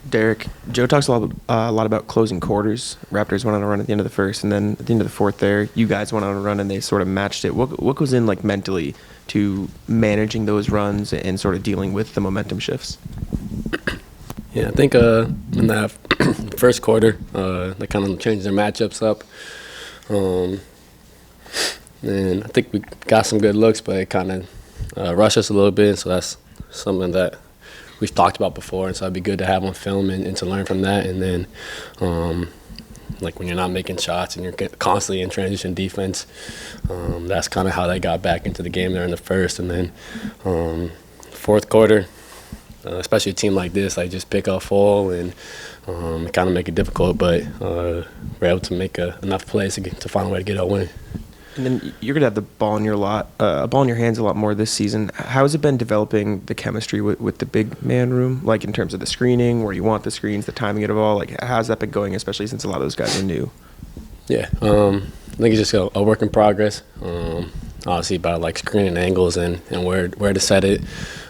Derrick, Joe talks a lot about closing quarters. Raptors went on a run at the end of the first, and then at the end of the fourth there, you guys went on a run and they sort of matched it. What goes in, like, mentally to managing those runs and sort of dealing with the momentum shifts? Yeah, I think in that first quarter, they kind of changed their matchups up. And I think we got some good looks, but it kind of rushed us a little bit, so that's something that we've talked about before, and so it'd be good to have on film and to learn from that. And then, like when you're not making shots and you're constantly in transition defense, that's kind of how they got back into the game there in the first. And then fourth quarter, especially a team like this, like just pick up full and kind of make it difficult, but we're able to make enough plays to find a way to get a win. And then you're gonna have the ball in your hands a lot more this season. How has it been developing the chemistry with the big man room, like in terms of the screening, where you want the screens, the timing of it all? Like, how's that been going, especially since a lot of those guys are new? Yeah, I think it's just a work in progress. Obviously, about like screening angles and where to set it,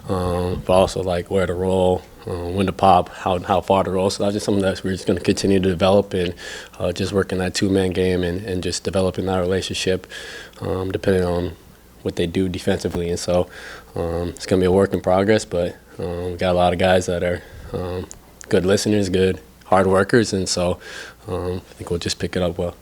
but also like where to roll, when to pop, how far to roll. So that's just something that we're just going to continue to develop and just working that two-man game and just developing that relationship, depending on what they do defensively. And so it's going to be a work in progress, but we got a lot of guys that are good listeners, good hard workers, and so I think we'll just pick it up well.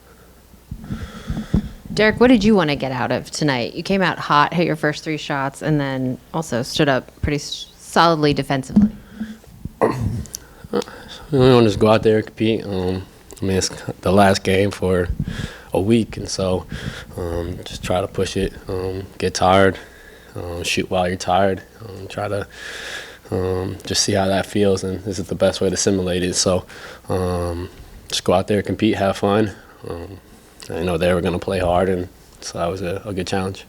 Derrick, what did you want to get out of tonight? You came out hot, hit your first 3 shots, and then also stood up pretty solidly defensively. We want to just go out there and compete. It's the last game for a week, and so just try to push it, get tired, shoot while you're tired, try to just see how that feels, and this is the best way to simulate it. So just go out there, compete, have fun. I know they were going to play hard, and so that was a good challenge.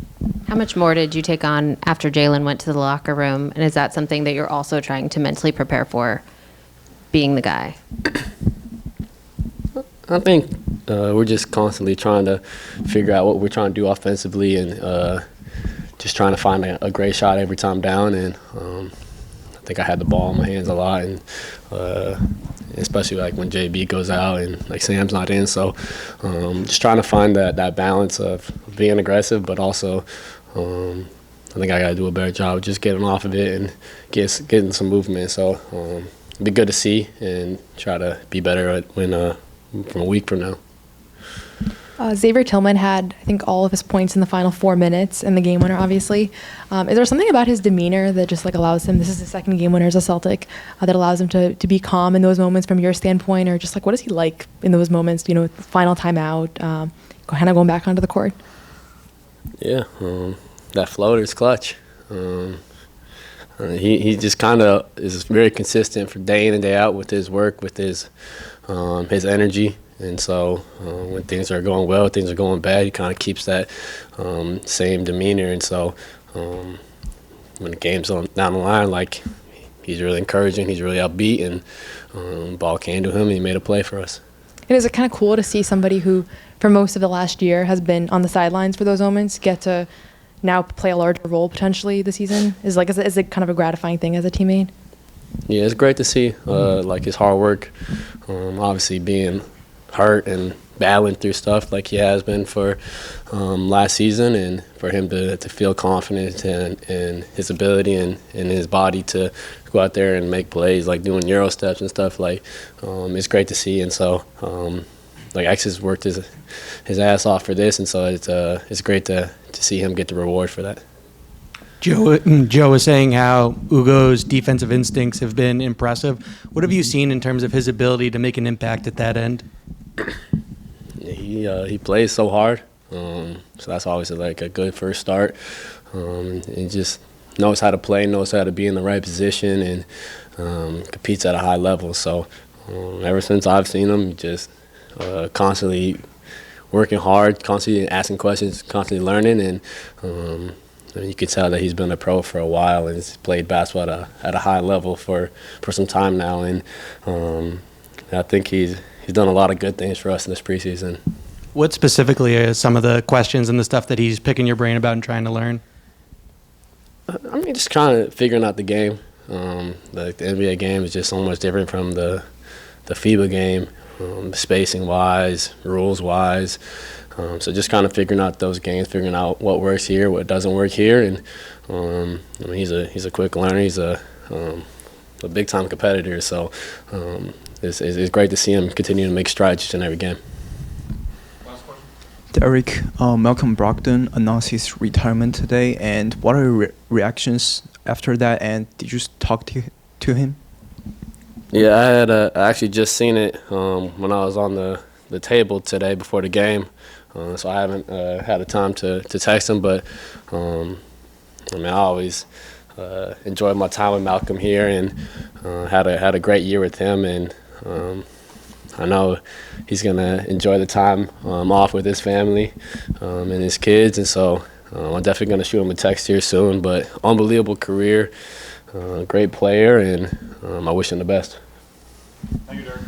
How much more did you take on after Jaylen went to the locker room? And is that something that you're also trying to mentally prepare for, being the guy? I think we're just constantly trying to figure out what we're trying to do offensively and just trying to find a great shot every time down. And I think I had the ball in my hands a lot, and especially like when JB goes out and like Sam's not in. So just trying to find that balance of being aggressive, but also I think I got to do a better job of just getting off of it and getting some movement. So it'd be good to see and try to be better from a week from now. Xavier Tillman had, I think, all of his points in the final 4 minutes and the game winner, obviously. Is there something about his demeanor that just like allows him, this is his second game winner as a Celtic, that allows him to be calm in those moments from your standpoint? Or just like, what is he like in those moments, final timeout, kind of going back onto the court? Yeah, that floater is clutch. He just kind of is very consistent for day in and day out with his work, with his energy. And so when things are going well, things are going bad, he kind of keeps that same demeanor. And so when the game's down the line, like, he's really encouraging, he's really upbeat, and ball came to him, and he made a play for us. And is it kind of cool to see somebody who, for most of the last year, has been on the sidelines for those moments, get to now play a larger role potentially this season? Is it kind of a gratifying thing as a teammate? Yeah, it's great to see like his hard work, obviously being hurt and battling through stuff like he has been for last season, and for him to feel confident in his ability and in his body to go out there and make plays like doing Euro steps and stuff, like it's great to see. And so like X has worked his ass off for this, and so it's great to see him get the reward for that. Joe was saying how Ugo's defensive instincts have been impressive. What have you seen in terms of his ability to make an impact at that end? He plays so hard, so that's always like a good first start. He just knows how to play, knows how to be in the right position, and competes at a high level. So ever since I've seen him, just constantly working hard, constantly asking questions, constantly learning, and you could tell that he's been a pro for a while and he's played basketball at a high level for some time now. And I think he's done a lot of good things for us in this preseason. What specifically are some of the questions and the stuff that he's picking your brain about and trying to learn? I mean, just trying to figuring out the game. The NBA game is just so much different from the FIBA game, spacing-wise, rules-wise. So just kind of figuring out those games, figuring out what works here, what doesn't work here, and I mean, he's a quick learner. He's a big-time competitor. So it's great to see him continue to make strides each and every game. Derrick, Malcolm Brogdon announced his retirement today, and what are your reactions after that? And did you talk to him? Yeah, I had actually just seen it when I was on the table today before the game, so I haven't had the time to text him. But I mean, I always enjoyed my time with Malcolm here, and had a great year with him, and I know he's gonna enjoy the time off with his family and his kids, and so I'm definitely gonna shoot him a text here soon. But unbelievable career, great player, and I wish him the best. Thank you, Derrick.